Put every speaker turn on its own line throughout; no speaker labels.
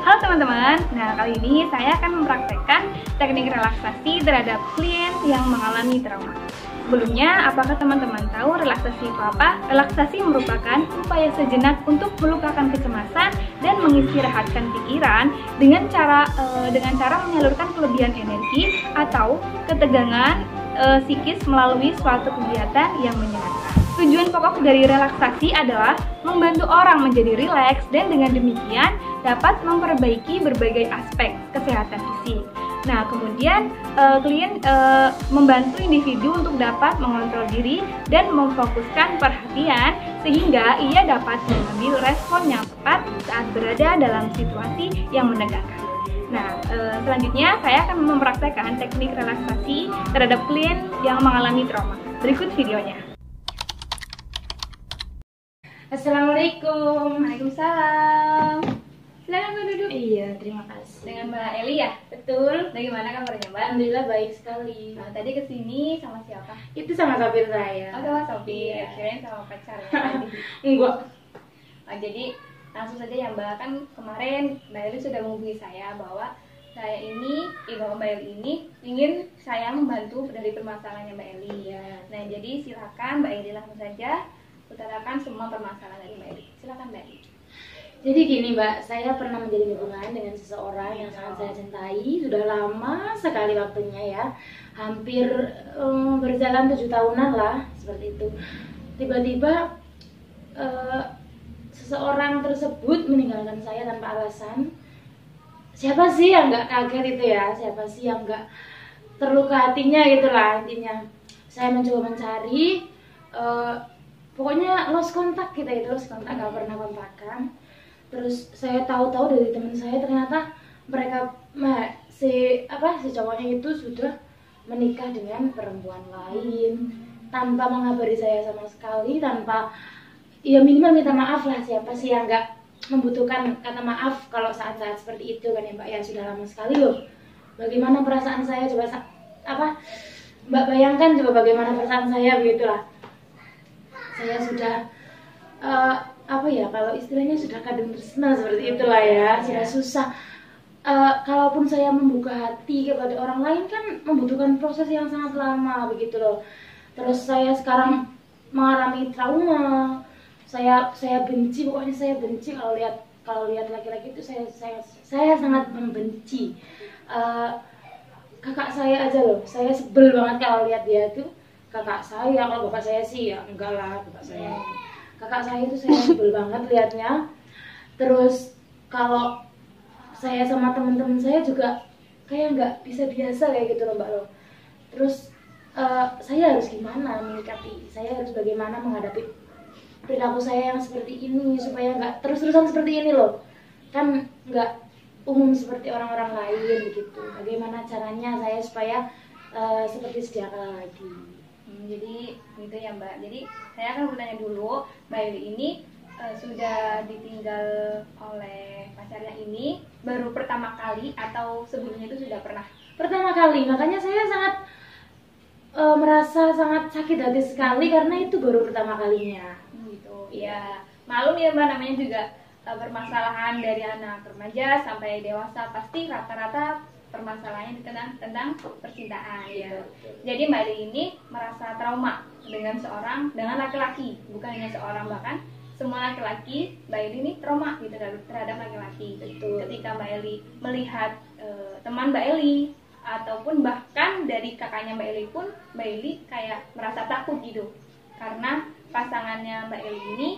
Halo teman-teman, nah kali ini saya akan mempraktekkan teknik relaksasi terhadap klien yang mengalami trauma. Sebelumnya, apakah teman-teman tahu relaksasi itu apa? Relaksasi merupakan upaya sejenak untuk melupakan kecemasan dan mengistirahatkan pikiran dengan cara menyalurkan kelebihan energi atau ketegangan psikis melalui suatu kegiatan yang menyenangkan. Tujuan pokok dari relaksasi adalah membantu orang menjadi rileks dan dengan demikian dapat memperbaiki berbagai aspek kesehatan fisik. Nah, kemudian klien membantu individu untuk dapat mengontrol diri dan memfokuskan perhatian sehingga ia dapat mengambil respon yang tepat saat berada dalam situasi yang menegangkan. Nah, selanjutnya saya akan mempraktekkan teknik relaksasi terhadap klien yang mengalami trauma. Berikut videonya.
Assalamualaikum.
Waalaikumsalam. Silakan Mbak duduk.
Iya, terima kasih.
Dengan Mbak Eli ya?
Betul.
Bagaimana kabarnya Mbak?
Alhamdulillah baik sekali.
Nah, tadi kesini sama siapa?
Itu sama sopir saya.
Oh, sama Sofi.
Iya.
Kirain sama pacar ya tadi.
Enggak.
Nah, jadi langsung saja ya Mbak, kan kemarin Mbak Eli sudah menghubungi saya bahwa Mbak Eli ini ingin saya membantu dari permasalahannya Mbak Eli.
Iya.
Nah, jadi silakan Mbak Eli langsung saja utarakan semua permasalahan dari Mbak Eli. Silakan Mbak Eli.
Jadi gini Mbak, saya pernah menjalin hubungan dengan seseorang yang sangat saya cintai. Sudah lama sekali waktunya ya. Hampir berjalan 7 tahunan lah, seperti itu. Tiba-tiba seseorang tersebut meninggalkan saya tanpa alasan. Siapa sih yang nggak kaget itu ya? Siapa sih yang nggak terluka hatinya gitulah intinya. Saya mencoba mencari, pokoknya lost kontak kita itu, lost kontak, nggak pernah kontakan. Terus saya tahu-tahu dari teman saya ternyata mereka si cowoknya itu sudah menikah dengan perempuan lain tanpa mengabari saya sama sekali, tanpa ya minimal minta maaf lah. Siapa sih yang nggak membutuhkan kata maaf kalau saat-saat seperti itu kan ya Mbak, ya sudah lama sekali loh. Bagaimana perasaan saya coba Mbak bayangkan coba bagaimana perasaan saya begitulah. Saya sudah kalau istilahnya sudah kadung tresna seperti itulah ya, sudah susah. Kalaupun saya membuka hati kepada orang lain kan membutuhkan proses yang sangat lama begitu loh. Terus saya sekarang mengalami trauma. Saya benci, pokoknya saya benci kalau lihat laki-laki itu saya sangat membenci. Kakak saya aja loh, saya sebel banget kalau lihat dia tuh. Kakak saya, kalau bapak saya sih ya enggak lah, bapak saya. Kakak saya itu saya sebel banget liatnya. Terus kalau saya sama teman-teman saya juga kayak nggak bisa biasa kayak gitu loh Mbak loh. Terus saya harus gimana menyikapi? Saya harus bagaimana menghadapi perilaku saya yang seperti ini supaya nggak terus-terusan seperti ini loh. Kan nggak umum seperti orang-orang lain begitu. Bagaimana caranya saya supaya seperti sedia kala lagi?
Jadi gitu ya Mbak. Jadi saya akan bertanya dulu, Mbak Eli ini sudah ditinggal oleh pacarnya ini baru pertama kali atau sebelumnya itu sudah pernah?
Pertama kali, makanya saya sangat merasa sangat sakit hati sekali karena itu baru pertama kalinya.
Gitu. Ya, malum ya Mbak, namanya juga permasalahan dari anak remaja sampai dewasa pasti rata-rata permasalahannya tentang percintaan ya. Jadi Mbak Eli ini merasa trauma dengan laki-laki, bukan hanya seorang, bahkan semua laki-laki. Mbak Eli ini trauma gitu terhadap laki-laki. Ketika Mbak Eli melihat teman Mbak Eli ataupun bahkan dari kakaknya Mbak Eli pun, Mbak Eli kayak merasa takut gitu karena pasangannya Mbak Eli ini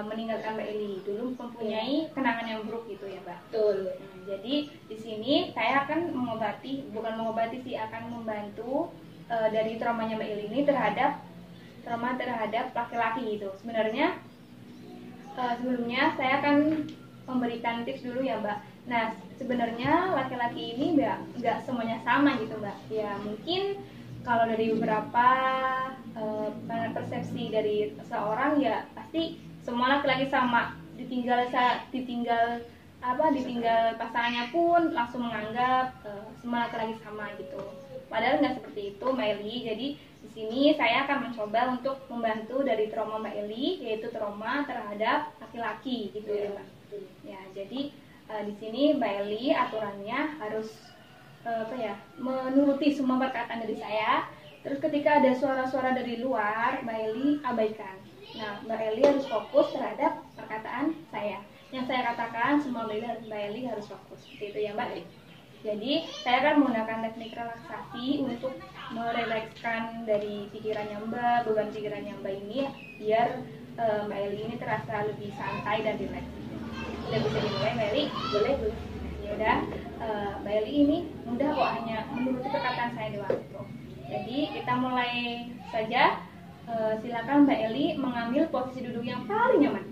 meninggalkan Mbak Eli dulu mempunyai kenangan yang buruk gitu ya Mbak.
Betul.
Nah, jadi di sini saya akan akan membantu dari traumanya Mbak Eli ini trauma terhadap laki-laki gitu. Sebenarnya sebelumnya saya akan memberikan tips dulu ya Mbak. Nah, sebenarnya laki-laki ini nggak semuanya sama gitu Mbak. Ya mungkin kalau dari beberapa persepsi dari seorang ya pasti semua laki-laki sama, ditinggal pasangannya pun langsung menganggap semua laki-laki sama gitu. Padahal nggak seperti itu Mbak Eli. Jadi di sini saya akan mencoba untuk membantu dari trauma Mbak Eli, yaitu trauma terhadap laki-laki gitu ya Mbak. Ya, jadi Di sini Mbak Eli aturannya harus menuruti semua perkataan dari saya. Terus ketika ada suara-suara dari luar, Mbak Eli abaikan. Nah, Mbak Eli harus fokus terhadap perkataan saya. Yang saya katakan semua Mbak Eli harus fokus. Seperti itu ya Mbak. Jadi saya akan menggunakan teknik relaksasi untuk merelakskan dari pikirannya Mbak, beban pikirannya Mbak ini, biar Mbak Eli ini terasa lebih santai dan rileks. Udah bisa dimulai Mbak Eli? Boleh. Ya udah, Mbak Eli ini mudah kok, hanya menuruti perkataan saya doang. Jadi kita mulai saja. Silakan Mbak Eli mengambil posisi duduk yang paling nyaman.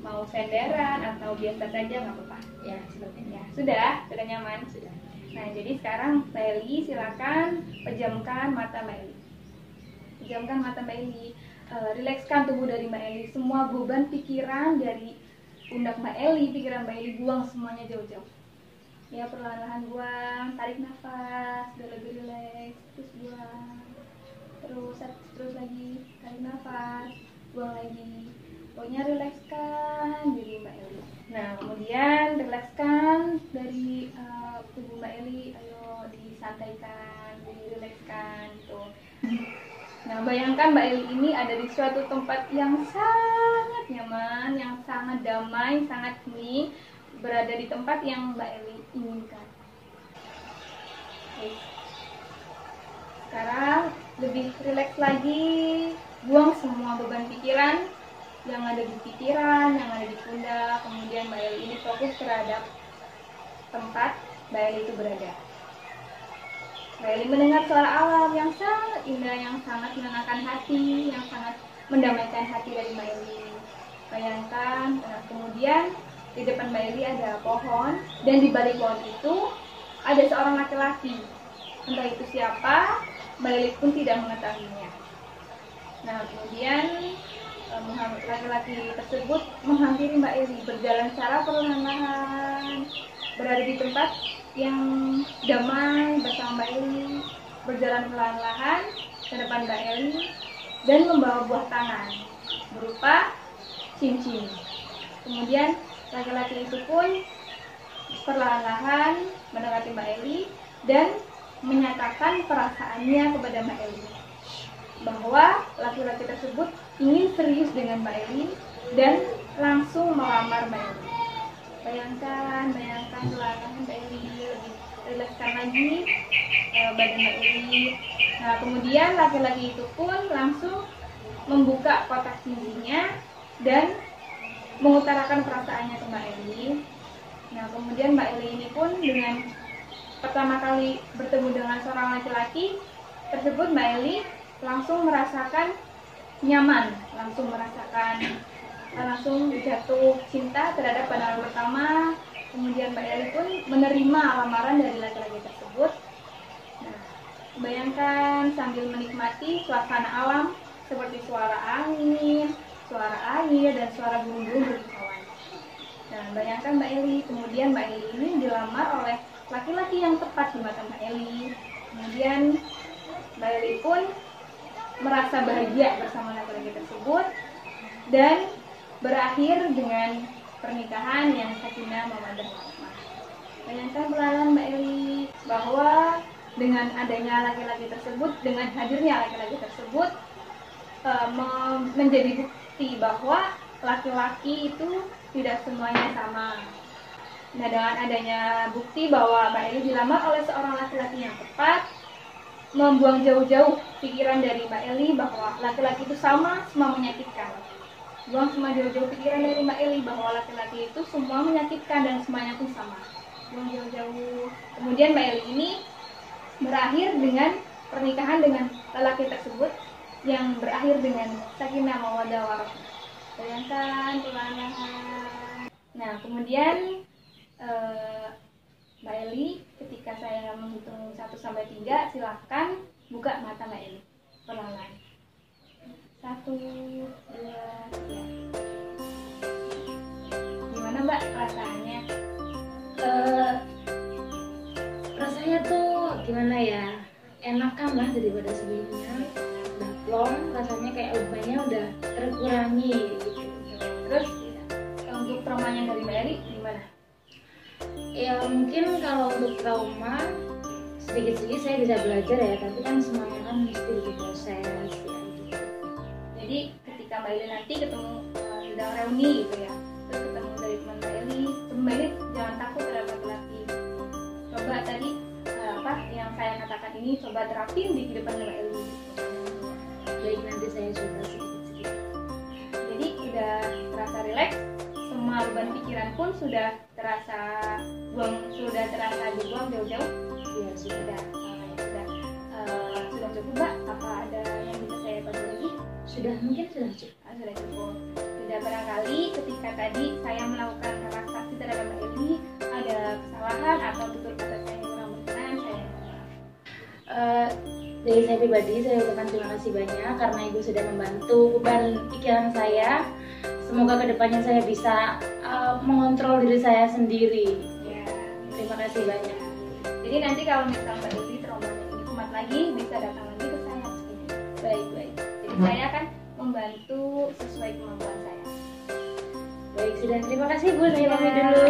Mau senderan atau biasa saja nggak apa-apa.
Ya, seperti
Ya, sudah nyaman.
sudah.
Nah, jadi sekarang Mbak Eli silakan pejamkan mata Mbak Eli. Pejamkan mata Mbak Eli. Rilekskan tubuh dari Mbak Eli. Semua beban pikiran dari pundak Mbak Eli, pikiran Mbak Eli buang semuanya jauh-jauh. Ya, perlahan-lahan buang, tarik nafas, biar lebih rileks, terus buang. Terus lagi, tarik nafas, buang lagi. Pokoknya rilekskan diri Mbak Eli. Nah, kemudian rilekskan dari tubuh Mbak Eli, ayo disantaikan, dirilekskan gitu. Nah, bayangkan Mbak Eli ini ada di suatu tempat yang sangat nyaman, yang sangat damai, sangat hening, berada di tempat yang Mbak Eli inginkan. Oke. Sekarang lebih rileks lagi, buang semua beban pikiran yang ada di pikiran, yang ada di pundak. Kemudian Mbak Eli ini fokus terhadap tempat Mbak Eli itu berada. Mbak Eli mendengar suara alam yang sangat indah, yang sangat menenangkan hati, yang sangat mendamaikan hati dari Mbak Eli. Bayangkan, kemudian di depan Mbak Eli ada pohon, dan di balik pohon itu ada seorang laki-laki. Entah itu siapa, Mbak Eli pun tidak mengetahuinya. Nah, kemudian laki-laki tersebut menghampiri Mbak Eli, berjalan secara perlahan-lahan, berada di tempat yang damai bersama Mbak Eli, berjalan perlahan-lahan ke depan Mbak Eli dan membawa buah tangan berupa cincin. Kemudian laki-laki itu pun perlahan-lahan mendekati Mbak Eli dan menyatakan perasaannya kepada Mbak Eli, bahwa laki-laki tersebut ingin serius dengan Mbak Eli dan langsung melamar Mbak Eli. Bayangkan perlahan Mbak Eli, lebih rilekskan lagi badan Mbak Eli. Nah, kemudian laki-laki itu pun langsung membuka kotak cincinnya dan mengutarakan perasaannya ke Mbak Eli. Nah, kemudian Mbak Eli ini pun dengan pertama kali bertemu dengan seorang laki-laki tersebut, Mbak Eli langsung merasakan nyaman, langsung jatuh cinta terhadap pandangan pertama. Kemudian Mbak Eli pun menerima lamaran dari laki-laki tersebut. Nah, bayangkan sambil menikmati suasana alam seperti suara angin, suara air, dan suara burung-burung berkicauan. Nah, bayangkan Mbak Eli, kemudian Mbak Eli ini dilamar oleh laki-laki yang tepat di mata Mbak Eli. Kemudian Mbak Eli pun merasa bahagia bersama laki-laki tersebut dan berakhir dengan pernikahan yang sakinah mawaddah warahmah. Bayangkan perlahan Mbak Eli bahwa dengan adanya laki-laki tersebut, dengan hadirnya laki-laki tersebut menjadi bukti bahwa laki-laki itu tidak semuanya sama. Nah, dengan adanya bukti bahwa Mbak Eli dilamar oleh seorang laki-laki yang tepat, membuang jauh-jauh pikiran dari Mbak Eli bahwa laki-laki itu sama, semua menyakitkan. Buang semua jauh-jauh pikiran dari Mbak Eli bahwa laki-laki itu semua menyakitkan dan semuanya pun sama. Buang jauh-jauh. Kemudian Mbak Eli ini berakhir dengan pernikahan dengan lelaki tersebut yang berakhir dengan sakinah mawaddah warahmah. Bayangkan perlahan-lahan. Nah, kemudian Mbak Eli, ketika saya menghitung 1-3, silahkan buka mata Mbak Eli perlahan. 1, 2, 3. Gimana Mbak perasaannya?
Rasanya tuh gimana ya? Enakan lah daripada sebelumnya. Udah plong, rasanya kayak bebannya udah terkurangi gitu.
Terus untuk permainan dari Mbak Eli gimana?
Ya mungkin kalau untuk trauma sedikit-sedikit saya bisa belajar ya, tapi kan semuanya kan mesti diproses ya gitu.
Jadi ketika Mbak Eli nanti ketemu sedang reuni gitu ya, terus ketemu dari teman Mbak Eli, jangan takut terhadap laki-laki. Coba tadi apa yang saya katakan ini, coba terapin di kehidupan Mbak Eli.
Baik, nanti saya coba sedikit-sedikit.
Jadi udah terasa rileks, semua beban pikiran pun sudah terasa dibuang jauh-jauh.
Ya sudah.
Sudah cukup Mbak? Apa ada yang bisa saya bantu lagi?
Mungkin sudah cukup.
Sudah cukup. Sudah, barangkali ketika tadi saya melakukan relaksasi terhadap Mbak Eli ada kesalahan atau tutur kata saya yang kurang berkenan, saya mohon maaf.
Dari saya pribadi, saya ucapkan terima kasih banyak karena Ibu sudah membantu beban pikiran saya. Semoga kedepannya saya bisa mengontrol diri saya sendiri.
Ya,
Terima kasih banyak.
jadi nanti kalau misalnya Mbak Eli traumanya ini kumat lagi, bisa datang lagi ke saya.
Baik.
Jadi saya akan membantu sesuai kemampuan saya.
Baik, sudah. Terima kasih Bu. Saya pamit dulu.